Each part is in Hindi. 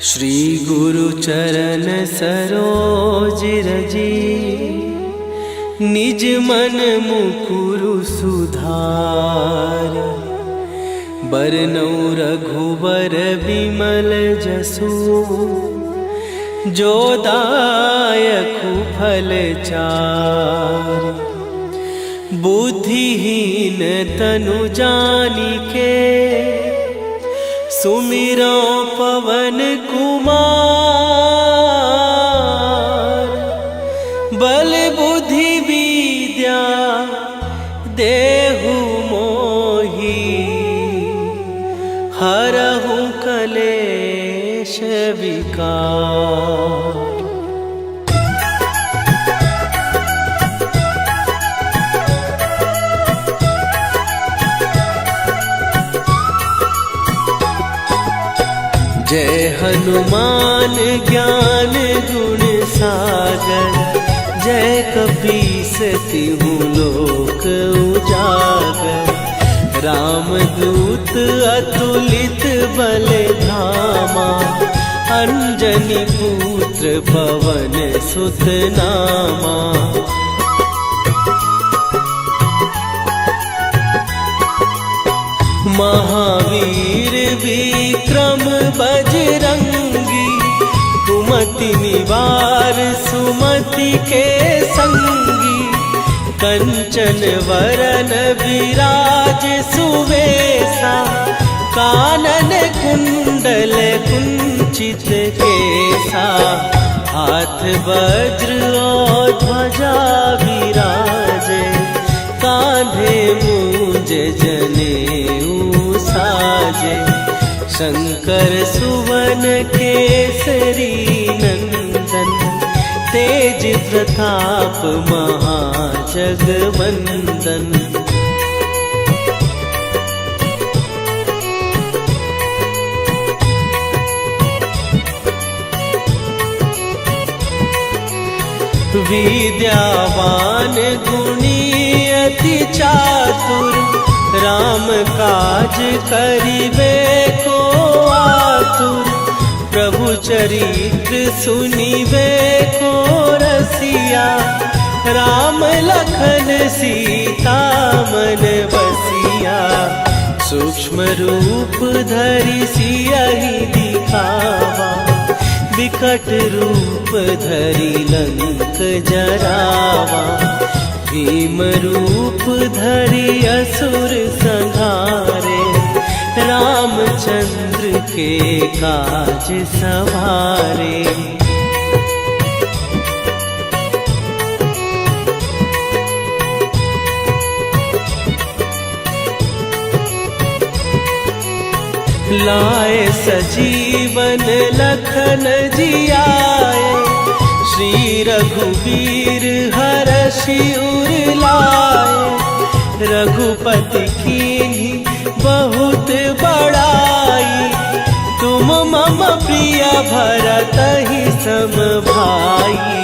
श्री गुरु चरण सरोज रजी, निज मन मुकुरु सुधार। बरनौ रघुबर बिमल जसु, जो दायकु फल चार। बुद्धिहीन तनु जानिके, सुमिरो पवन कुमार। बल बुद्धि विद्या देहु मोहि, हरहु कलेश विकार। जय हनुमान ज्ञान गुण सागर, जय कपीस तिहु लोक उजागर। रामदूत अतुलित बल धामा, अंजनी पुत्र पवन सुत नामा। महावीर विक्रम बजरंगी, कुमति निवार सुमति के संगी। कंचन वरन विराज सुवेशा, कानन कुंडल कुंचित केसा। हाथ वज्र और ध्वजा विराजे, कांधे मूंज जनेऊ साजे। शंकर सुवन केसरी नंदन, तेज प्रताप महाजगवंदन। विद्यावान गुणी अति चातुर, राम काज करिबे को आतुर। प्रभु चरित्र सुनिबे को रसिया, राम लखन सीता मन बसिया। सूक्ष्म रूप धरि सियहि दिखावा, विकट रूप धरि लंक जरावा। भीम रूप धरि असुर संहारे, रामचंद्र के काज सवारे। लाए सजीवन लखन जियाए, श्री रघुवीर हरषि उर लाए। रघुपति कीन्ही बहुत बड़ाई, तुम मम प्रिय भरतहि सम भाई।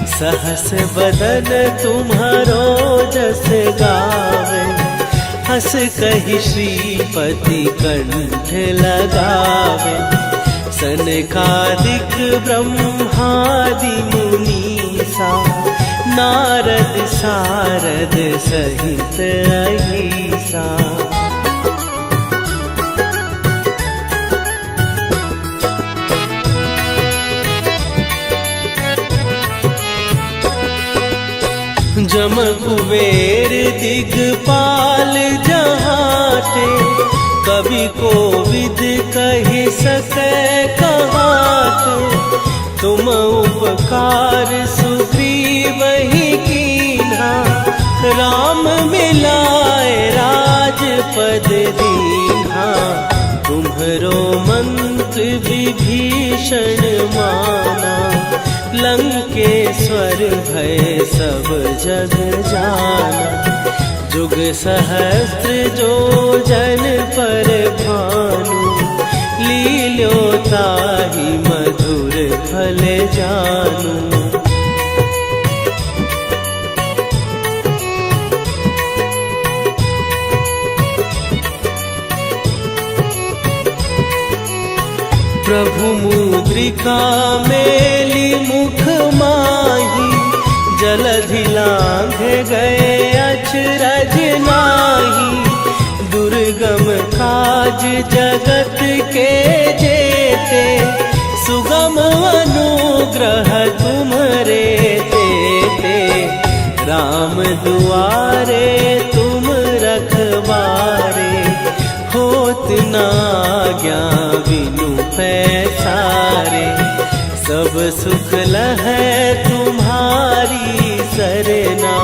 सहस बदन तुम्हारो जस गावे, हस कहि श्रीपति कंठ लगावे। सनकादिक ब्रह्मादि मुनीसा, नारद सारद सहित अहिसा। जम कुबेर दिगपाल जहाते, कवि कोविद कहि सकै कहाते। तुम उपकार सुग्रीवहि कीन्हा, राम मिलाए राजपद दीन्हा। तुम्हरो मंत्र विभीषण माना, लंकेश्वर भय सब जग जाना। जुग सहस्त्र जो जन पर भानु, लील्यो ताहि मधुर फल जानू। प्रभु मुद्रिका मेली मुख माही, जलधि लांघे गए अचरज नाही। दुर्गम काज जगत के जेते, सुगम अनुग्रह तुम्हरे तेते। राम दुआरे तुम रखवारे, होत ना आज्ञा बिनु पैसारे। सब सुख लहै तुम्हारी सरना,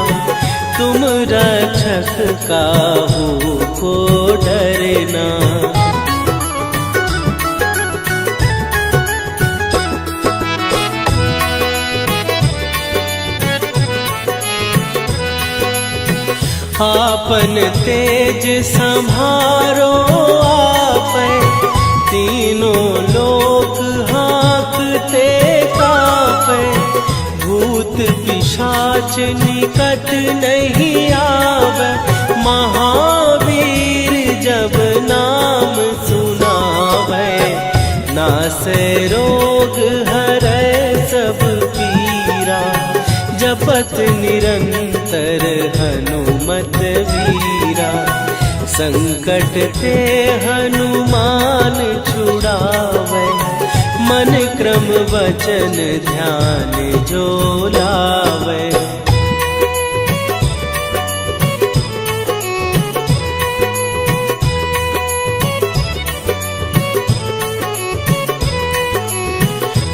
तुम रक्षक काहू को डरना। आपन तेज संभारो आपै, तीनों लोक हाँकते कापै। भूत पिशाच निकट नहीं आवे, महावीर जब नाम सुनावे। नासै रोग हरै सब पीरा, जपत निरंतर हनुमत वीरा। संकट ते हनुमान छुड़ावे, मन क्रम वचन ध्यान जो लावे।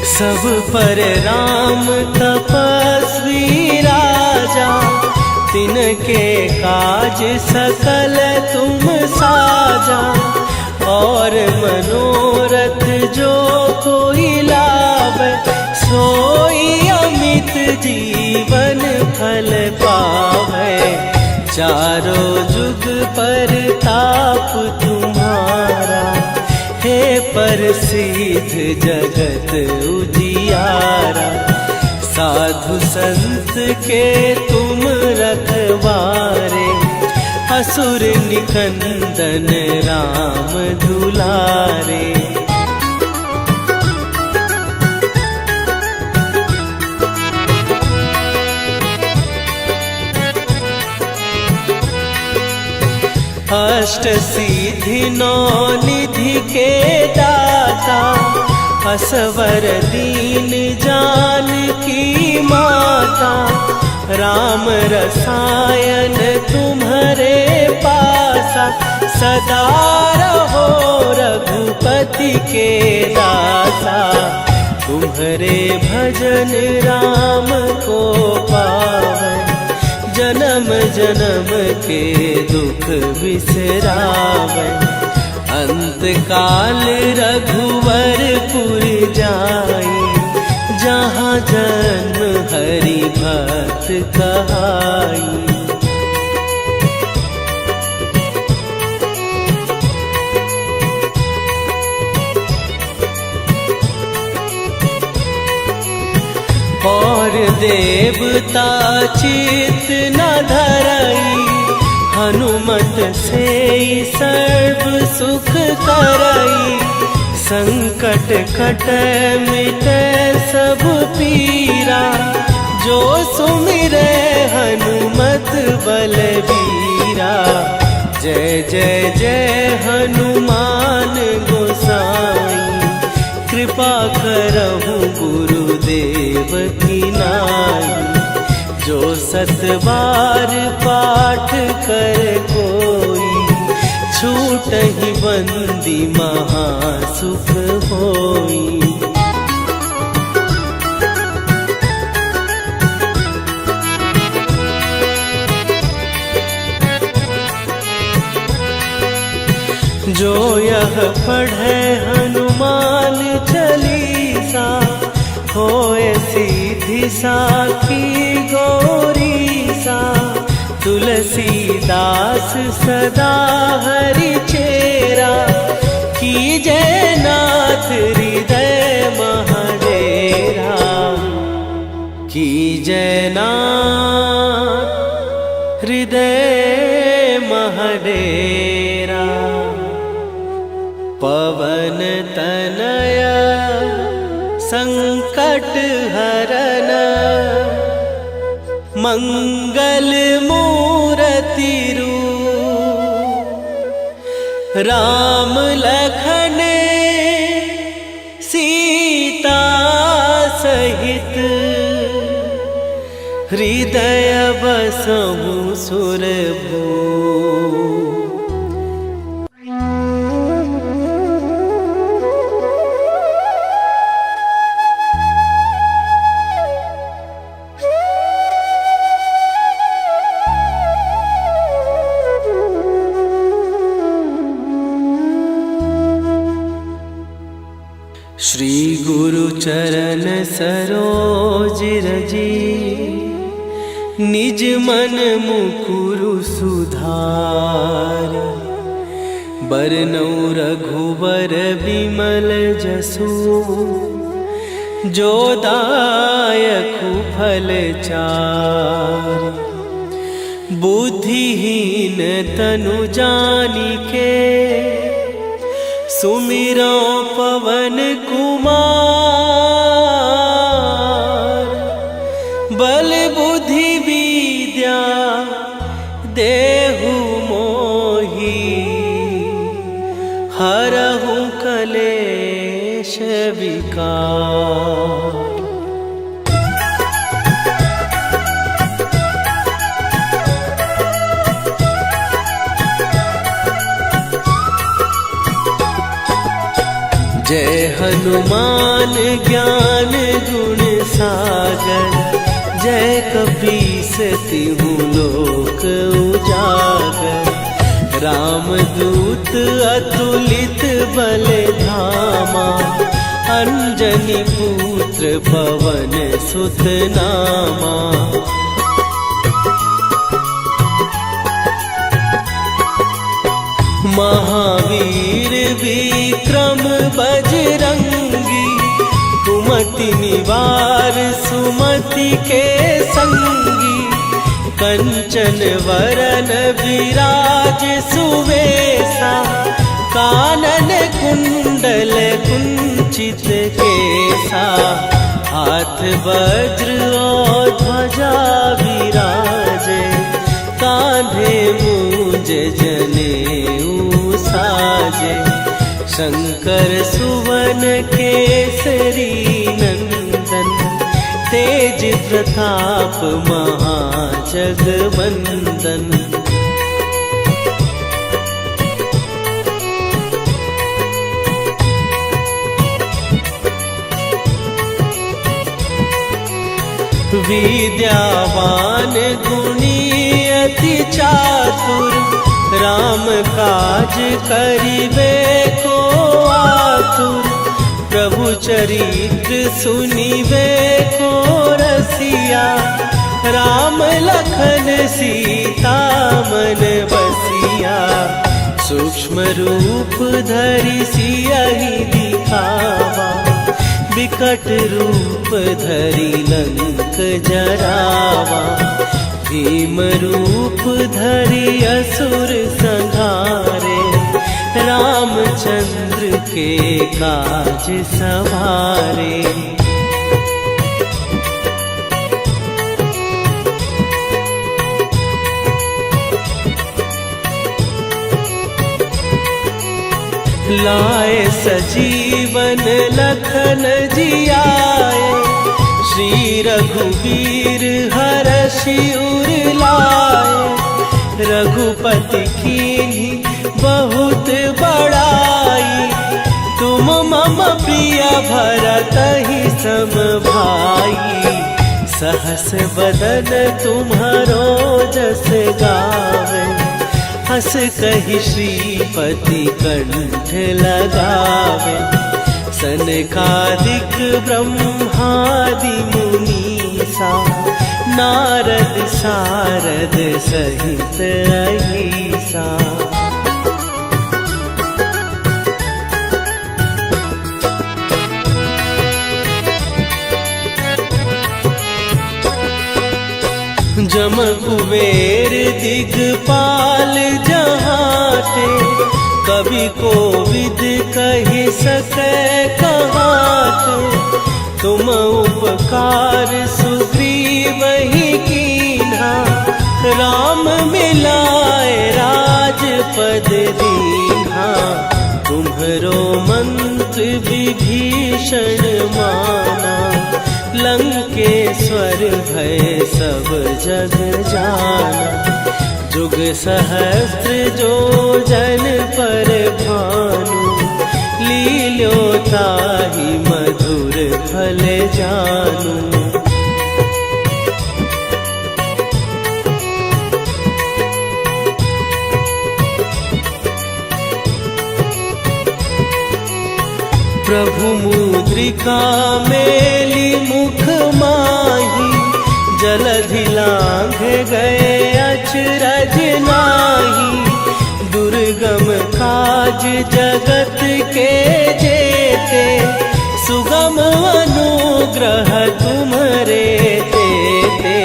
सब पर राम तपस्वी राजा, तिनके काज सकल तुम साजा। और मनोरथ जो कोई लावे, सोई अमित जीवन फल पावे। चारों जुग पर ताप तुम्हारा, हे प्रसिद्ध जगत उजियारा। साधु संत के तुम रखवारे, असुर निकंदन राम दुलारे। अष्ट सिद्धि नौ निधि के दाता, असवर दीन जानकी माता। राम रसायन तुम्हारे पासा, सदा रहो रघुपति के दासा। तुम्हारे भजन राम को पावे, जन्म जन्म के दुख बिसरावे। अंत काल रघुवरपुर जाई, जहाँ जन्म हरि भक्त कहाई। और देवता चित न धरई, हनुमत से सर्व सुख करई। संकट कटै मिटै सब पीरा, जो सुमिरै हनुमत बलबीरा। जय जय जय हनुमान गोसाई, कृपा करहु गुरुदेव की नाई। जो सत बार पाठ कर कोई, छूटहि बंदी महासुख होई। जो यह पढ़े हनुमान चालीसा, होए सीधी साखी गौरीसा। तुलसीदास सदा हरि चेरा, कीजय नाथ हृदय महाडेरा। कीजय नाथ हृदय महाडेरा। पवन तनया संकट हरन मंगल मूर्ति रूप राम लखन सीता सहित हृदय बसहु सुरभू। श्री गुरु चरण सरोज रजी निज मन मुकुरु सुधार। बरनउँ रघुबर बिमल जसु जो दायकु फल चार। बुद्धिहीन तनु जानिके सुमिरो पवन कुमार। बल बुद्धि विद्या देहु मोहि हरहु कलेश विकार। जय हनुमान ज्ञान गुण सागर। जय कपीस तिहु लोक उजागर। रामदूत अतुलित बल धामा। अंजनी पुत्र पवन सुत नामा। महावीर विक्रम बजरंगी। कुमति निवार सुमति के संगी। कंचन वरन विराज सुवेशा। कानन कुंडल कुंचित केसा। हाथ वज्र और ध्वजा विराजे। कांधे मूंज जनेऊ साजे। शंकर सुवन केसरी नंदन। तेज प्रताप महाजगवंदन। विद्यावान गुणी अति चातुर। राम काज करिबे को आतुर। प्रभु चरित्र सुनिबे को रसिया। राम लखन सीता मन बसिया। सूक्ष्म रूप धरि सियहि दिखावा। विकट रूप धरि लंक जरावा। भीम रूप धरि असुर संहारे। रामचंद्र के काज सवारे। लाए सजीवन लखन जियाए। श्री रघुवीर हरषि उर लाए। रघुपति कीन्ही बहुत बड़ाई। तुम मम प्रिय भरतहि सम भाई। सहस बदन तुम्हरो जस गावे। हस कहि श्रीपति कंठ लगावे। सनकादिक ब्रह्मादि मुनीसा। नारद सारद सहित अहिसा। जम कुबेर दिगपाल जहाते, कवि को विद कहि सकै कहाते। तुम उपकार सुग्रीव ही कीन्हा, राम मिलाए राजपद दीन्हा। तुम्हरो मंत्र विभीषण माना, लंकेश्वर भय सब जग जाना। जुग सहस्त्र जो जन पर भानु, लील्यो ताहि मधुर फल जानू। प्रभु मुद्रिका मेली मुख माही, जलधि लांघ गए अचरज नाही। दुर्गम काज जगत के जेते, सुगम अनुग्रह तुम्हरे तेते।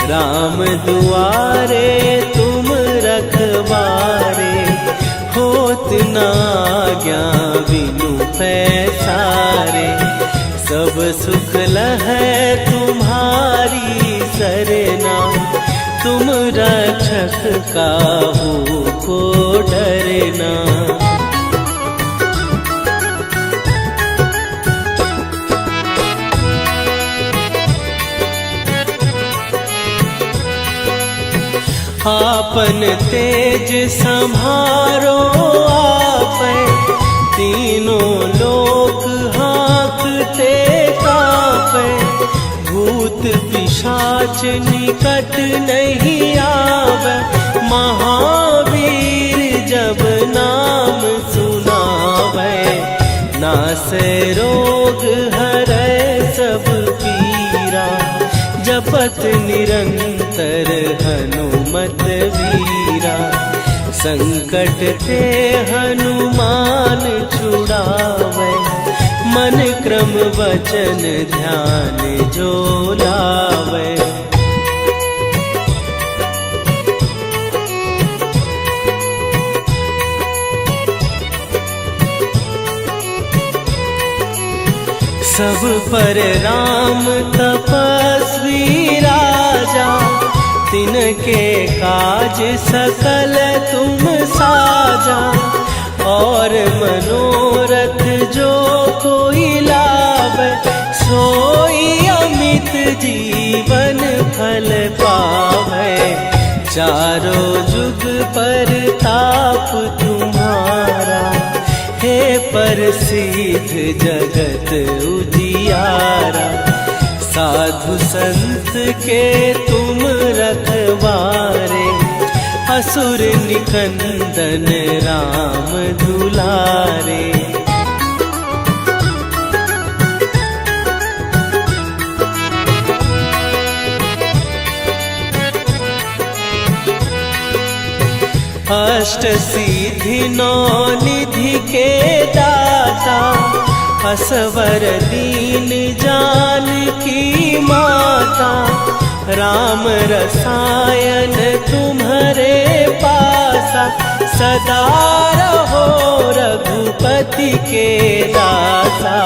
राम दुआरे तुम रखवारे, होत न आज्ञा बिनु पैसारे। सब सुख लहै तुम्हारी सरना, तुम रक्षक काहू को डरना। आपन तेज संभारो आपै, तीनों लोक हाँकते कापै। भूत पिशाच निकट नहीं आवे, महावीर जब नाम सुनावे। नासै रोग हरै सब पीरा, जपत निरंतर हनुमत वीरा। संकट ते हनुमान छुड़ावे, मन क्रम वचन ध्यान जो लावे। सब पर राम तपस्वी राजा, तिनके काज सकल तुम साजा। और मनोरथ जो कोई लावे, सोई अमित जीवन फल पावे। चारों जुग पर ताप तुम्हारा, हे प्रसिद्ध जगत उजियारा। साधु संत के तुम रखवारे, असुर निकंदन राम दुलारे। अष्ट सिद्धि नौ निधि के दाता, असवर दीन जानकी माता। राम रसायन तुम्हारे पासा, सदा रहो रघुपति के दासा।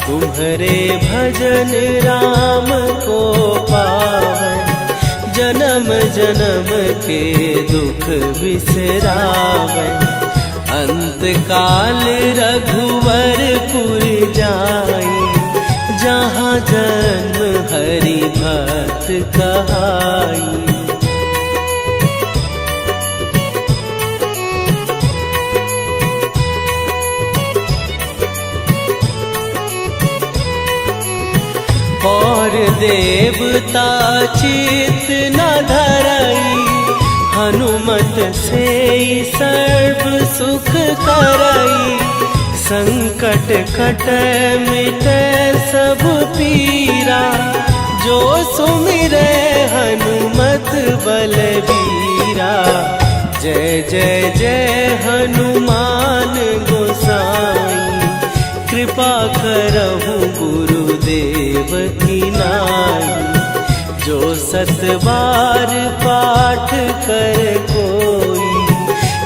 तुम्हारे भजन राम को पावै, जन्म जन्म के दुख बिसरावै। अंत काल रघुवरपुर जाई, जहाँ जन्म हरि भक्त कहाई। और देवता चित न धरई, हनुमत से सर्व सुख करई। संकट कटै मिटै सब पीरा, जो सुमिरै हनुमत बलबीरा। जय जय जय हनुमान गोसाई, कृपा करहु गुरुदेव की नाई। जो 7 बार पाठ कर कोई,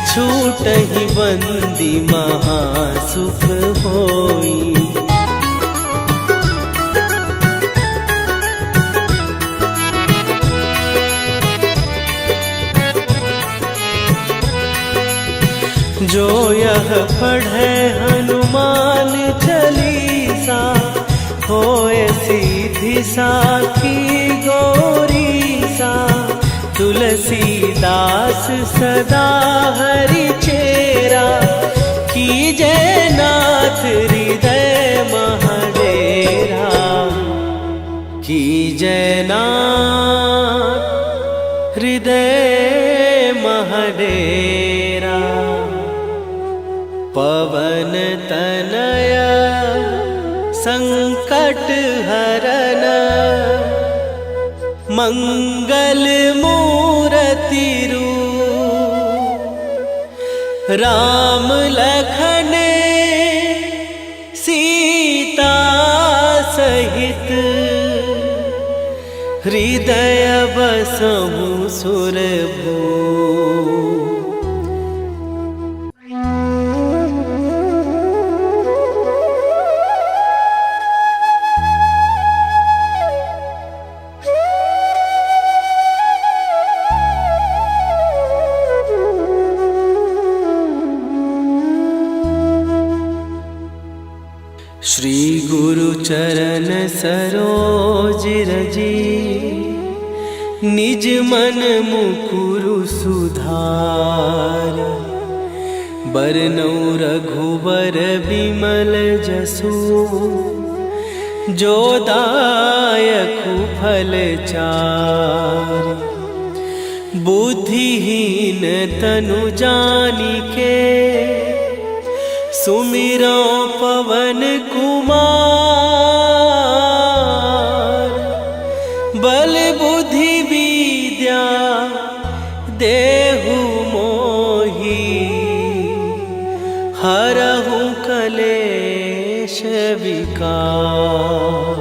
छूट ही बंदी महासुख होई। जो यह पढ़े हनुमान चालीसा, होए सीधी साखी गौरी सा। तुलसीदास सदा हरि चेरा, कीजय नाथ हृदय महडेरा। कीजय नाथ हृदय महडेरा। पवन तनय संकट हरन, मंगल मूरति रूप। राम लखन सीता सहित, हृदय बसहु सुरभूप। श्री गुरु चरण सरोज रजी, निज मन मुकुरु सुधार। बरनउँ रघुबर बिमल जसु, जो दायकु फल चारि। बुद्धिहीन तनु जानिके, सुमिरो पवन कुमार। बल बुद्धि विद्या देहु मोहि, हरहु कलेश विकार।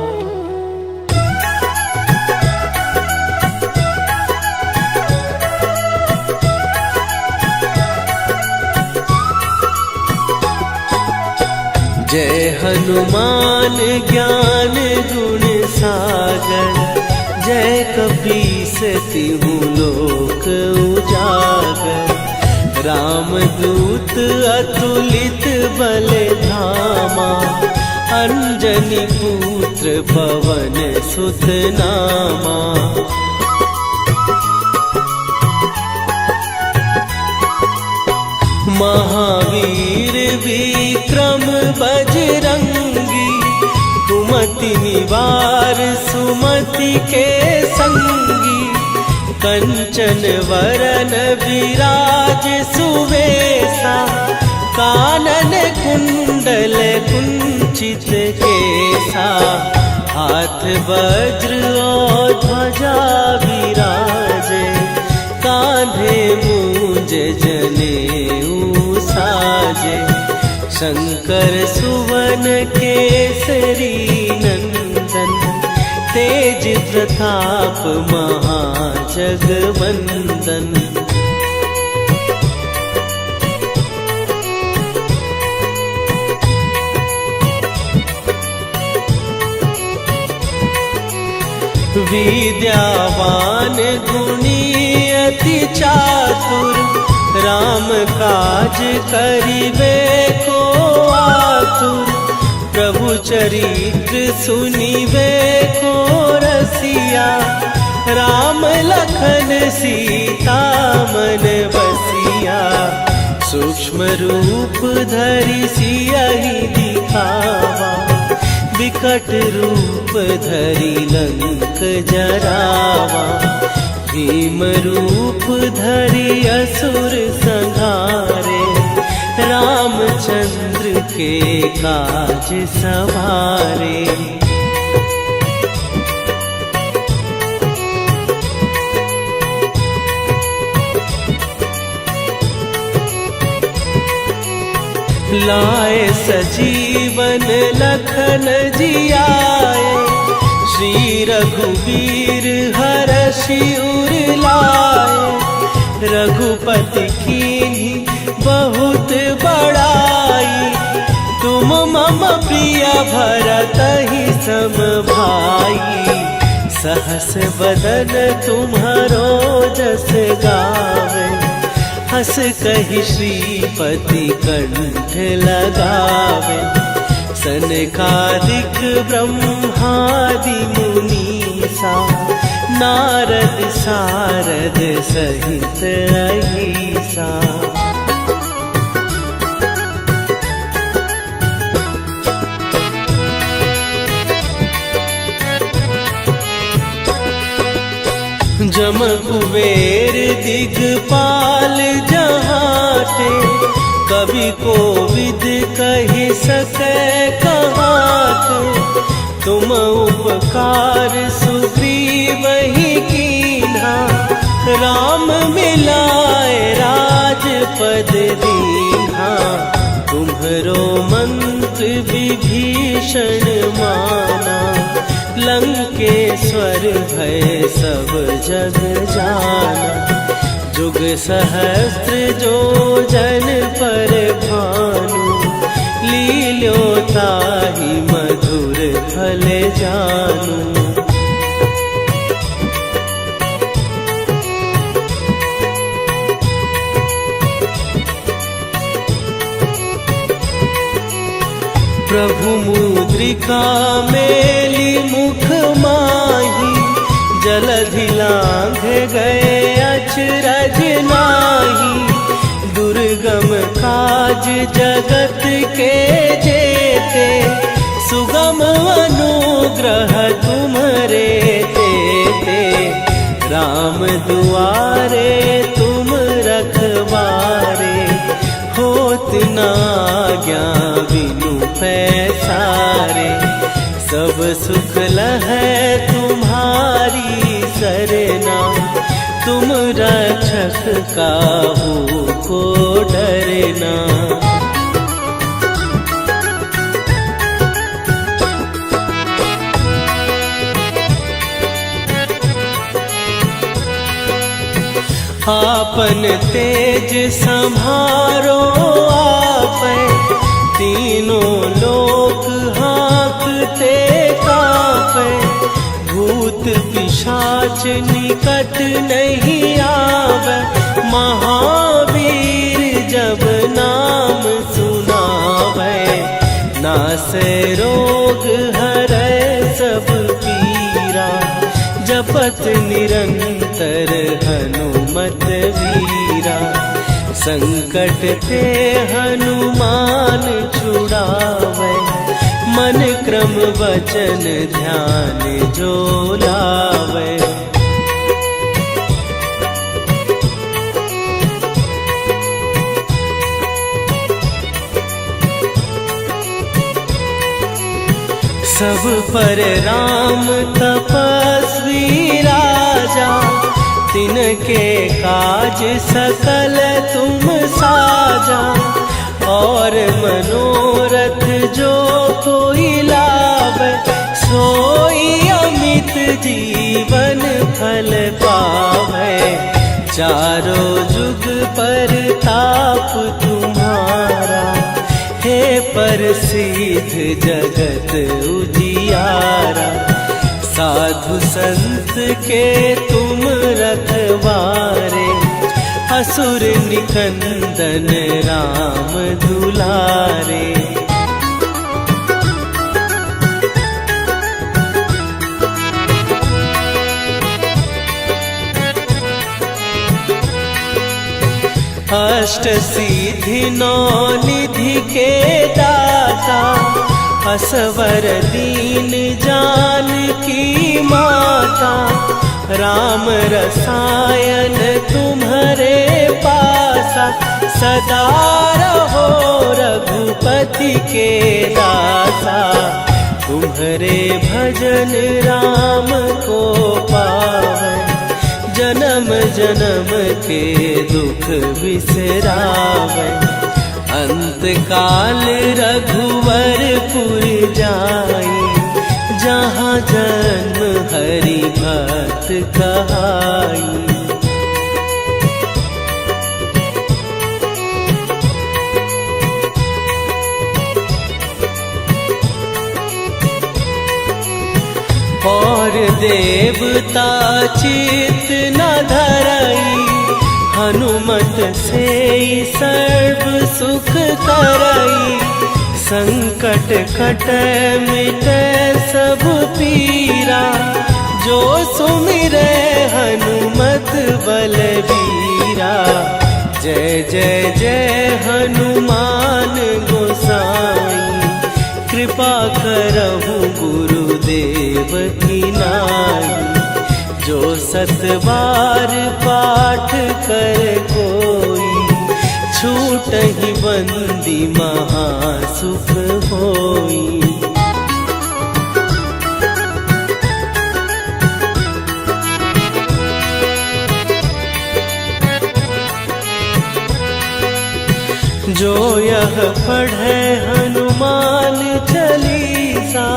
जय हनुमान ज्ञान गुण सागर, जय कपीस तिहु लोक उजागर। रामदूत अतुलित बल धामा, अंजनी पुत्र पवन सुत नामा। महावीर विक्रम बजरंगी, कुमति निवार सुमति के संगी। कंचन वरन विराज सुवेशा, कानन कुंडल कुंचित केसा। हाथ वज्र और ध्वजा विराजे, कांधे मूंज जनेऊ साजे। शंकर सुवन केसरी नंदन, तेज प्रताप महाजगवंदन। विद्यावान गुणी अति चातुर, राम काज करिबे को आतुर। प्रभु चरित्र सुनिबे को रसिया, राम लखन सीता मन बसिया। सूक्ष्म रूप धरि सियहि दिखावा, विकट रूप धरि लंक जरावा। भीम रूप धरि असुर संहारे, रामचंद्र के काज सवारे। लाए सजीवन लखन जियाए, श्री रघुवीर हरषि उर लाए। रघुपति कीन्ही बहुत बड़ाई, तुम मम प्रिय भरतहि सम भाई। सहस बदन तुम्हारो जस गावे, हस कहि श्रीपति कंठ लगावे। सनकादिक ब्रह्मादि मुनीसा, नारद सारद सहित अहिसा। जम कुबेर दिगपाल जहाते, कवि कोविद कहि सकै कहाते। तुम उपकार सुग्रीवहि कीन्हा, राम मिलाए राजपद दीन्हा। तुम्हरो मंत्र विभीषण माना, लंकेश्वर भय सब जग जाना। जुग सहस्त्र जो जन पर भानु, लील्यो ताहि मधुर फल जानू। प्रभु मुद्रिका मेली मुख माही, जलधि लांघ गए अचरज नाही। दुर्गम काज जगत के जेते, सुगम अनुग्रह तुम्हरे तेते। राम दुआरे तुम रखवारे, होत न आज्ञा बिनु पैसारे। सब सुख लहै तुम्हारी सरना, तुम रक्षक काहू को डरना। आपन तेज सम्हारो आपै, तीनों लोक हाँकते कापै। भूत पिशाच निकट नहीं आवे, महावीर जब नाम सुनावे। नासै रोग हरै सब पीरा, जपत निरंतर हनुमत वीरा। संकट ते हनुमान छुड़ावे, मन क्रम वचन ध्यान जो लावे। सब पर राम तपस्वी राजा, तिनके काज सकल तुम साजा। और मनोरथ जो कोई लावे, सोई अमित जीवन फल पावे। चारों जुग पर ताप तुम्हारा, हे प्रसिद्ध जगत उजियारा। साधु संत के तुम रखवारे, असुर निकंदन राम दुलारे। अष्ट सिद्धि नौ निधि के दाता, असवर दीन जानकी माता। राम रसायन तुम्हारे पासा, सदा रहो रघुपति के दासा। तुम्हारे भजन राम को पावे, जन्म जन्म के दुख बिसरावे। अंत काल रघुवर पुर जाई, जहाँ जन भक्त कहाई। और देवता चित न धरई, हनुमत से सर्व सुख करई। संकट कट मिटे सब पीरा, जो सुमिरे हनुमत बलबीरा। जय जय जय हनुमान गोसाई, कृपा करहु गुरुदेव की नाई। जो 7 बार पाठ कर कोई, छूटहि बंदी महासुख होई। जो यह पढ़े हनुमान चालीसा,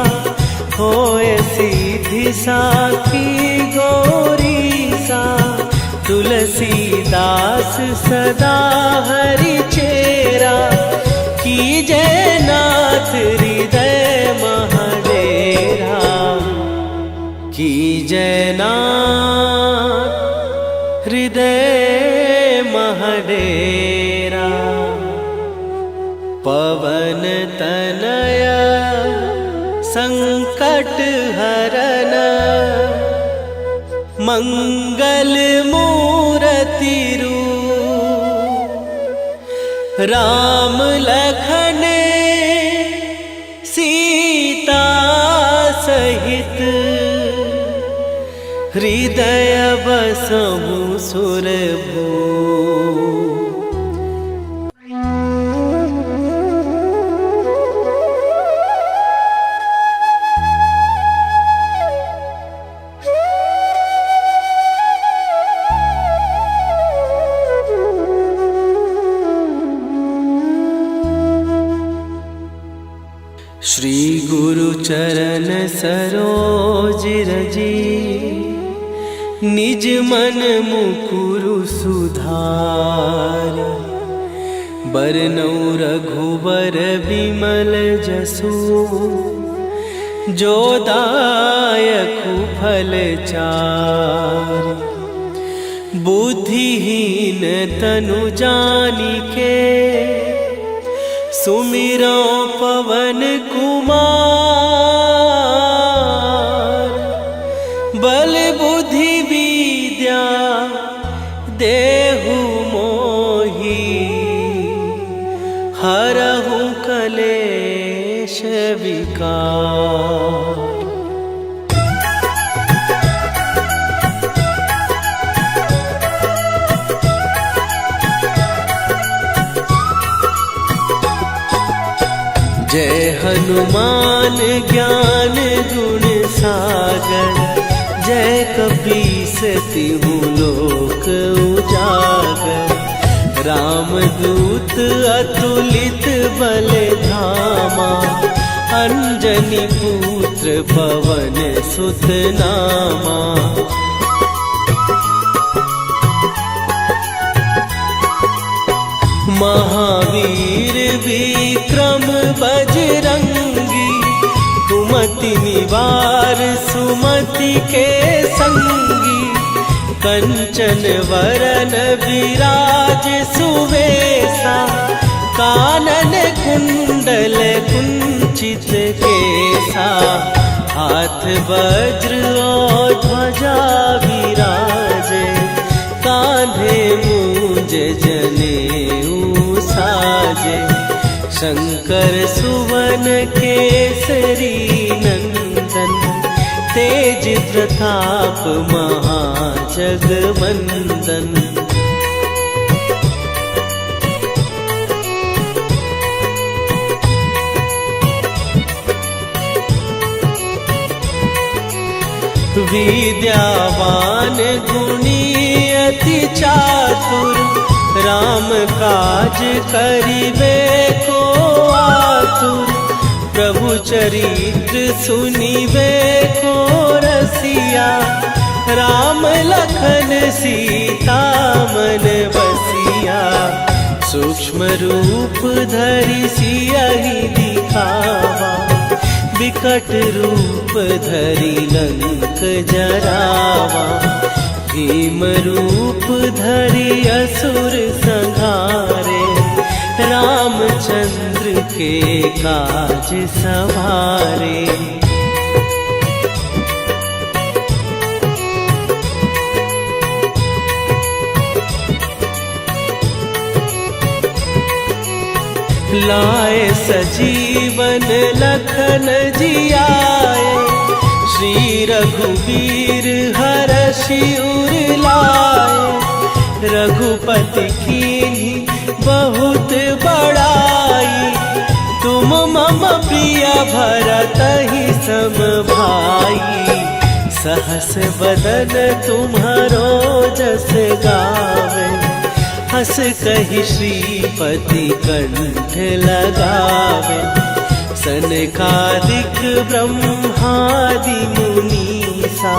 होए सीधी साखी गौरीसा। तुलसीदास सदा हरि चेरा, कीजय नाथ हृदय महडेरा। कीजय नाथ हृदय महडेरा। पवन तनय संकट हरन, मंगल मूरति रूप। राम लखन सीता सहित, हृदय बसहु सुरभूप। श्री गुरु चरण सरोज रजी, निज मन मुकुरु सुधार। बरनउँ रघुबर बिमल जसु, जो दायकु फल चारि। बुद्धिहीन तनु जानिके, सुमिरो पवन कुमार। बल बुद्धि विद्या देहु मोहि, हरहु कलेश विकार। जय हनुमान ज्ञान गुण सागर, जय कपीस तिहु लोक उजागर। रामदूत अतुलित बल धामा, अंजनी पुत्र पवन सुत नामा। महावीर विक्रम बजरंगी, कुमति निवार सुमति के संगी। कंचन वरन विराज सुवेशा, कानन कुंडल कुंचित केसा। हाथ वज्र और ध्वजा विराजे, कांधे मूंज जनेऊ साजे। शंकर सुवन केसरी नंदन, तेज प्रताप महाजगवंदन। विद्यावान गुणी अति चातुर, राम काज करिबे को आतुर। प्रभु चरित्र सुनिबे को रसिया, रसिया, राम लखन सीता मन बसिया। सूक्ष्म रूप धरि सियहि दिखावा, विकट रूप धरि लंक जरावा। भीम रूप धरि असुर संहारे, रामचंद्र के काज सवारे। लाए सजीवन लखन जियाए, श्री रघुवीर हरषि उर लाए। रघुपति कीन्ही बहुत बड़ाई, तुम मम प्रिय भरतहि सम भाई। सहस बदन तुम्हारो जस गावे, हस कहि श्रीपति कंठ लगावे। सनकादिक ब्रह्मादि मुनीसा,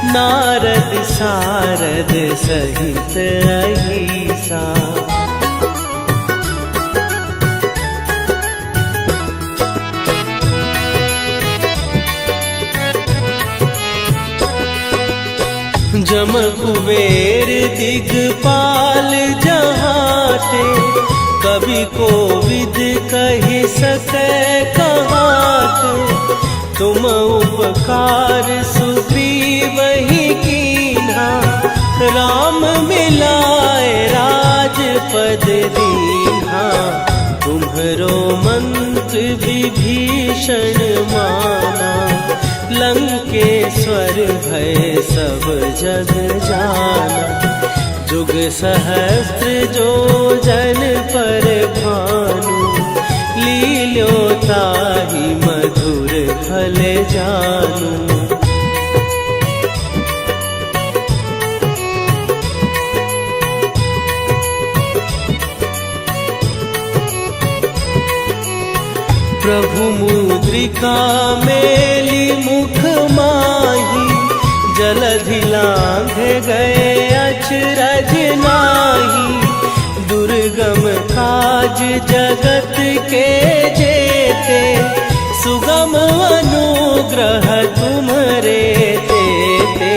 नारद सारद सहित अहिसा। जम कुबेर दिगपाल जहाते, कवि कोविद कहि सकै कहाते। तुम उपकार सुग्रीवहि कीन्हा, राम मिलाए राजपद दीन्हा। तुम्हरो मंत्र विभीषण माना, लंकेश्वर भय सब जग जाना। जुग सहस्त्र जो जन पर भानु, लील्यो ताहि मधुर फल जानू। प्रभु मुद्रिका मेली मुख माही, जलधि लांघे गए अचरज नाही। दुर्गम काज जगत के जेते, सुगम अनुग्रह तुम्हरे तेते।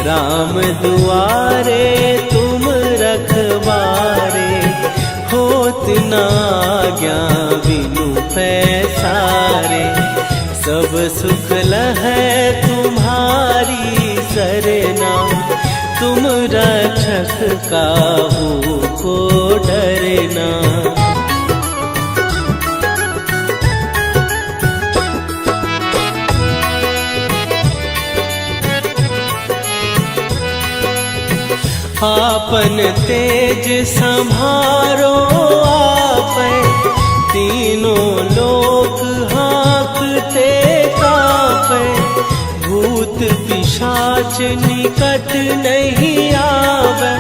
राम दुआरे तुम रखवारे, होत न आज्ञा बिनु पैसारे। सब सुख लहै तुम्हारी सरना, तुम रक्षक काहू को डरना। आपन तेज संभारो आपै, तीनों लोक हाँकते कापै। भूत पिशाच निकट नहीं आवे,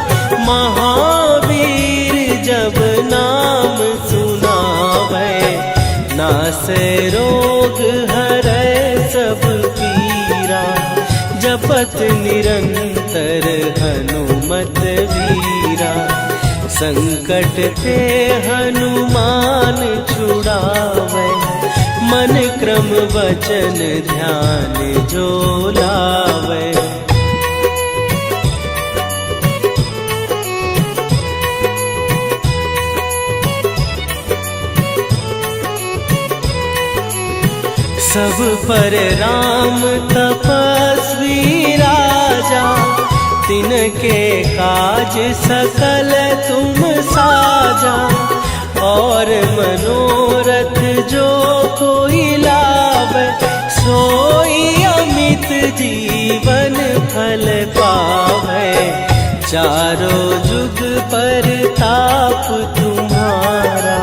महावीर जब नाम सुनावे। नासै रोग हरै सब पीरा, जपत निरंतर हनुमत वीरा। संकट ते हनुमान छुड़ावे, मन क्रम वचन ध्यान जो लावे। सब पर राम तपस्वी राजा, तिनके काज सकल तुम साजा। और मनोरथ जो कोई लावे, सोई अमित जीवन फल पावे। चारों जुग पर ताप तुम्हारा,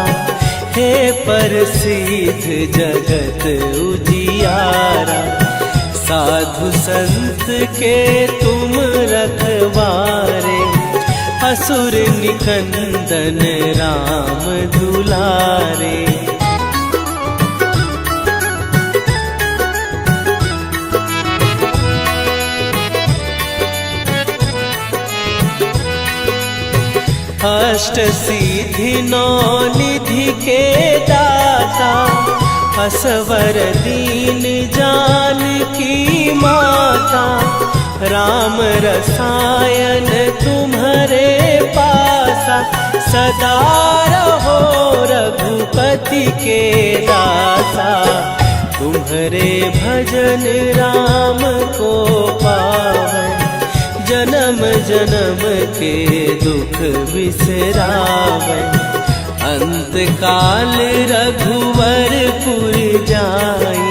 हे प्रसिद्ध जगत उजियारा। साधु संत के तुम रखवारे, असुर निकंदन राम दुलारे। अष्ट सिद्धि नौ निधि के दाता, असवर दीन जानकी माता, राम रसायन तुम्हारे पासा, सदा रहो रघुपति के दासा। तुम्हारे भजन राम को पावन, जन्म जन्म के दुख बिसरावन। अंत काल रघुवरपुर जाई,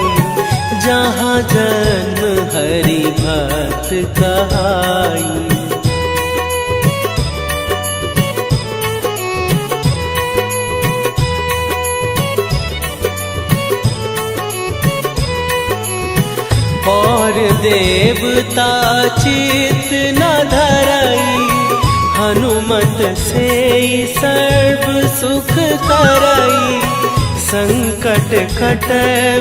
जहाँ जन्म हरि भक्त कहाई। और देवता चित न धरई, हनुमत से सर्व सुख करई। संकट कट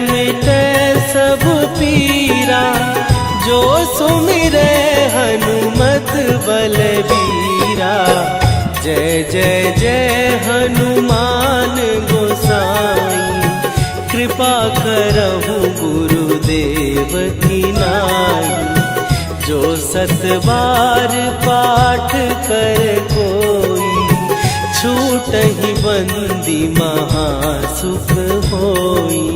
मिटे सब पीरा, जो सुमिरे हनुमत बलबीरा। जय जय जय हनुमान गोसाई, कृपा करहु गुरुदेव की नाई। जो सत बार पाठ कर कोई, छूटहि बंदी महासुख होई।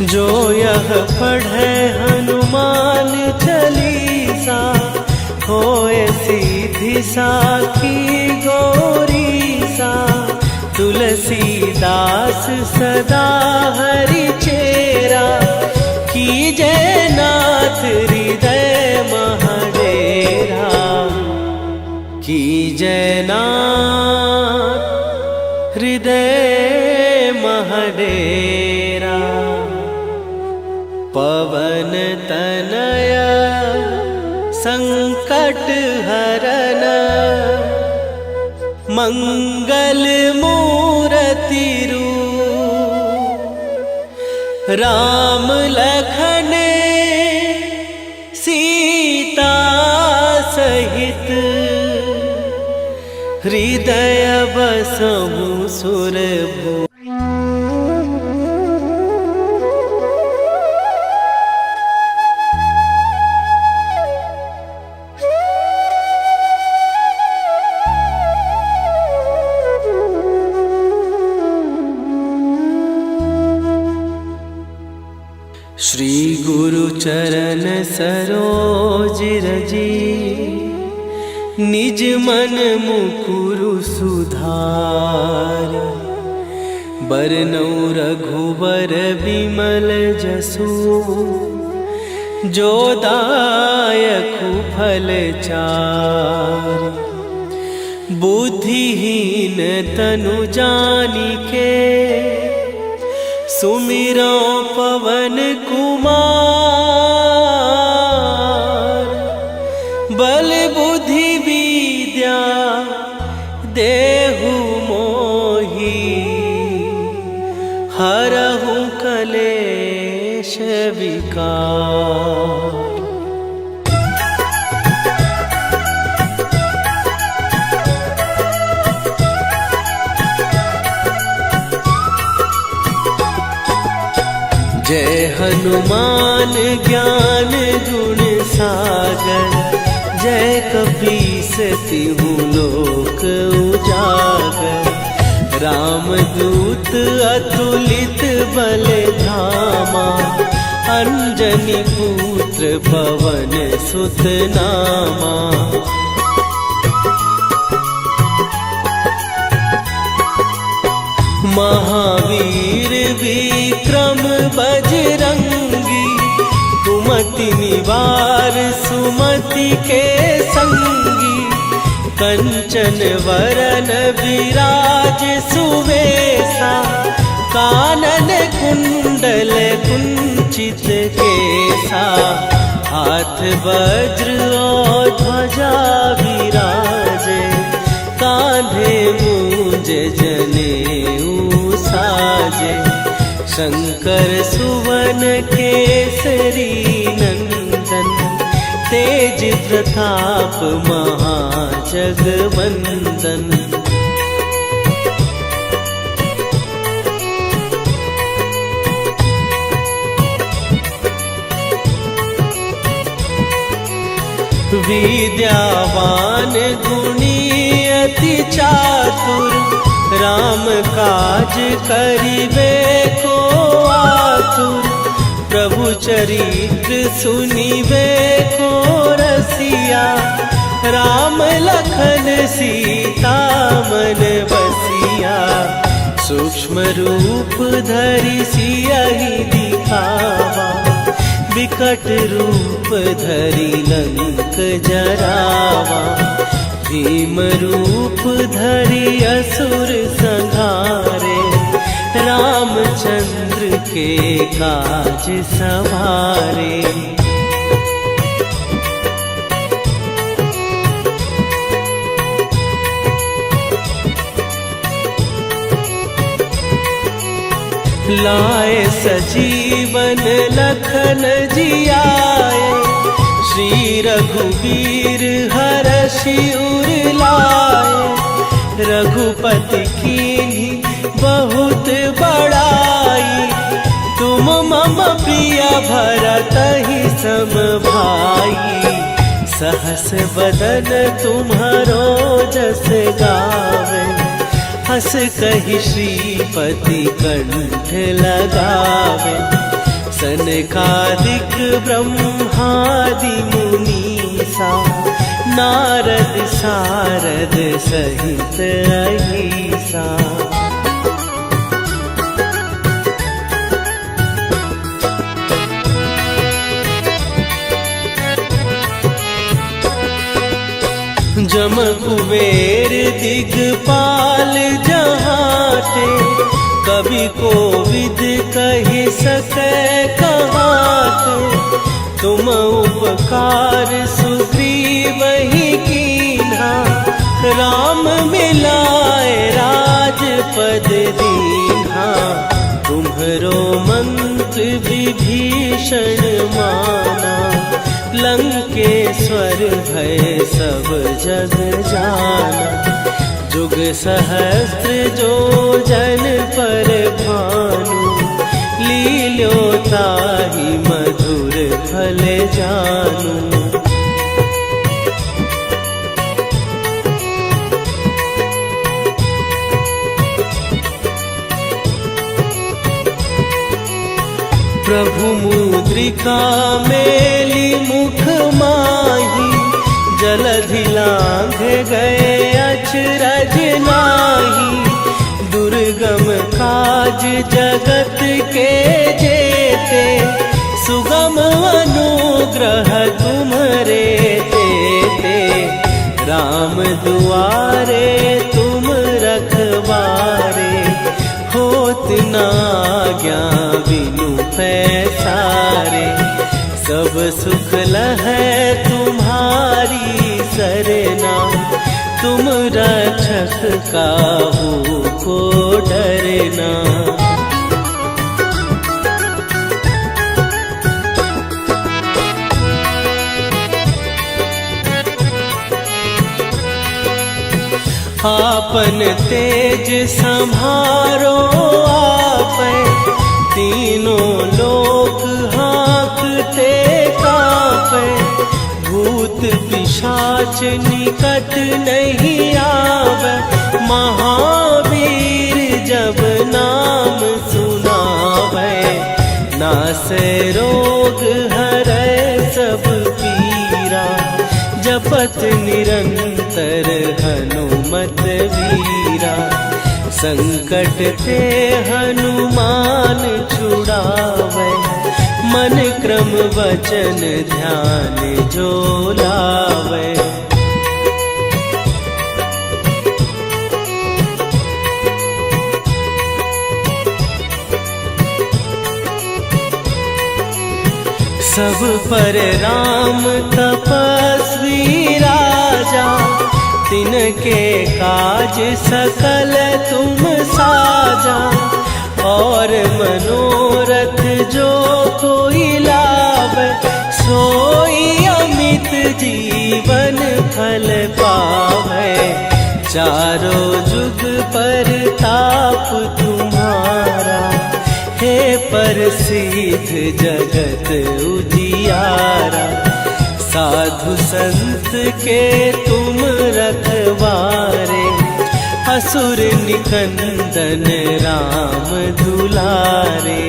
जो यह पढ़े हनुमान चालीसा, होए सीधी साखी गौरीसा। तुलसीदास सदा हरि चेरा, कीजय नाथ हृदय महडेरा। कीजय नाथ हृदय महडेरा। पवन तनय संकट हरन, मंगल मूरति रूप। राम लखन सीता सहित, हृदय बसहु सुरभूप। श्री गुरु चरण सरोज रजी, निज मन मुकुरु सुधार। बरनउँ रघुबर बिमल जसु, जो दायकु फल चार। बुद्धिहीन तनु जानिके, सुमिरो पवन कुमार। बल बुद्धि विद्या देहु मोहि, हरहु कलेश विकार। जय हनुमान ज्ञान गुण सागर, जय कपीस तिहु लोक उजागर। रामदूत अतुलित बल धामा, अंजनी पुत्र पवन सुत नामा। महावीर विक्रम बजरंगी, कुमति निवार सुमति के संगी। कंचन वरन विराज सुवेशा, कानन कुंडल कुंचित केसा। हाथ वज्र और ध्वजा विराजे, कांधे मूंज जनेऊ साजे। शंकर सुवन केसरी नंदन, तेज प्रताप महाजगवंदन। विद्यावान गुणी अति चातुर, राम काज करिबे को आतुर। प्रभु चरित्र सुनिबे को रसिया, राम लखन सीता मन बसिया। सूक्ष्म रूप धरि सियहि दिखावा, विकट रूप धरि लंक जरावा। भीम रूप धरि असुर संहारे, रामचंद्र के काज सवारे। लाए सजीवन लखन जियाए, श्री रघुवीर हरषि उर लाए। रघुपति कीन्ही बहुत बड़ाई, तुम मम प्रिय भरतहि सम भाई। सहस बदन तुम्हारो जस गावे, हस कहि श्रीपति कंठ लगावे। सनकादिक ब्रह्मादि मुनीसा, नारद सारद सहित अहिसा। जम कुबेर दिगपाल जहाते, कवि कोविद कहि सकै कहाते। तुम उपकार सुग्रीवहि कीन्हा, राम मिलाए राजपद दीन्हा। तुम्हरो मंत्र विभीषण माना, लंकेश्वर भय सब जग जाना। जुग सहस्त्र जो जन पर भानु, लील्यो ताहि मधुर फल जानू। प्रभु मुद्रिका मेली मुख माही, जलधि लांघ गए अचरज नाही। दुर्गम काज जगत के जेते, सुगम अनुग्रह तुम्हरे तेते। राम दुआरे तुम रखवारे, होत न आज्ञा बिनु पैसारे। सब सुख लहै तुम्हारी सरना, तुम रक्षक काहू को डरना। आपन तेज संभारो आपै, तीनों लोक हाँकते कापै। भूत पिशाच निकट नहीं आवे, महावीर जब नाम सुनावे। नासै रोग हरै सब पीरा, जपत निरंतर हनुमत वीरा। संकट ते हनुमान छुड़ावे, मन क्रम वचन ध्यान जो लावे। सब पर राम तपस्वी राजा, तिनके काज सकल तुम साजा। और मनोरथ जो कोई लावे, सोई अमित जीवन फल पावे। चारों जुग पर ताप तुम्हारा, हे प्रसिद्ध जगत उजियारा। साधु संत के तुम रखवारे, असुर निकंदन राम दुलारे।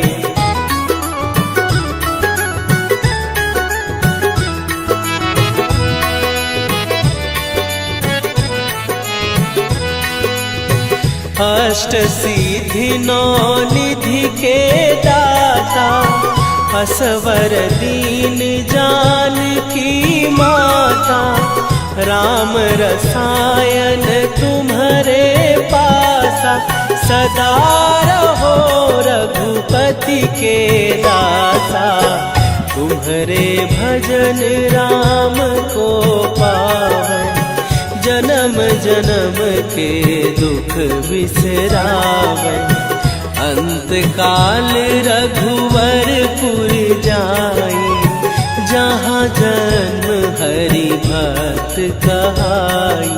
अष्ट सिद्धि नौ निधि के दाता, असवर दीन जानकी माता। राम रसायन तुम्हारे पासा, सदा रहो रघुपति के दासा। तुम्हारे भजन राम को पावे, जन्म जन्म के दुख बिसरावे। अंत काल रघुवरपुर जाई, जहाँ जन्म हरि भक्त कहाई।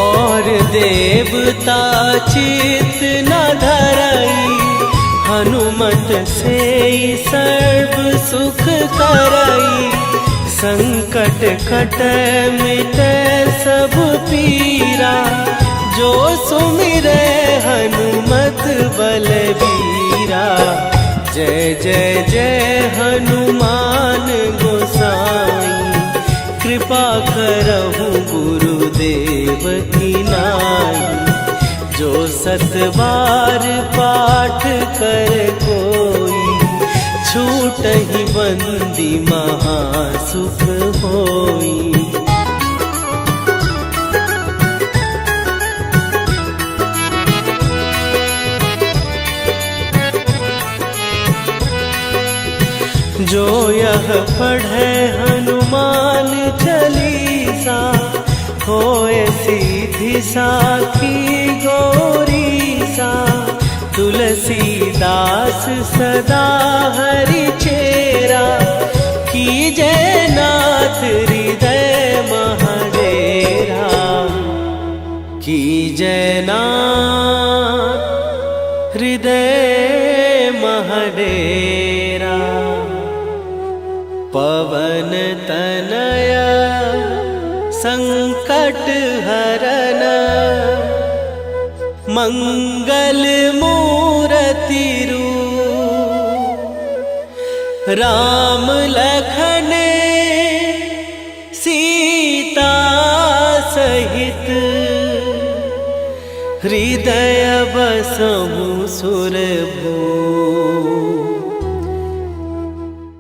और देवता चित न धरई, हनुमत से सर्व सुख करई। संकट कटे मिटे सब पीरा, जो सुमिरे हनुमत बलबीरा। जय जय जय हनुमान गोसाई, कृपा करहु गुरुदेव की नाई। जो सत बार पाठ कर कोई, छूटहि बंदी महासुख होई। जो यह पढ़े हनुमान चालीसा, होए सीधी साखी गौरीसा। तुलसीदास सदा हरि चेरा, कीजय नाथ हृदय महडेरा। कीजय नाथ हृदय महडेरा। पवन तनया संकट हरन, मंगल मूर्ति रूप। राम लखन सीता सहित, हृदय बसहु सुरभूप।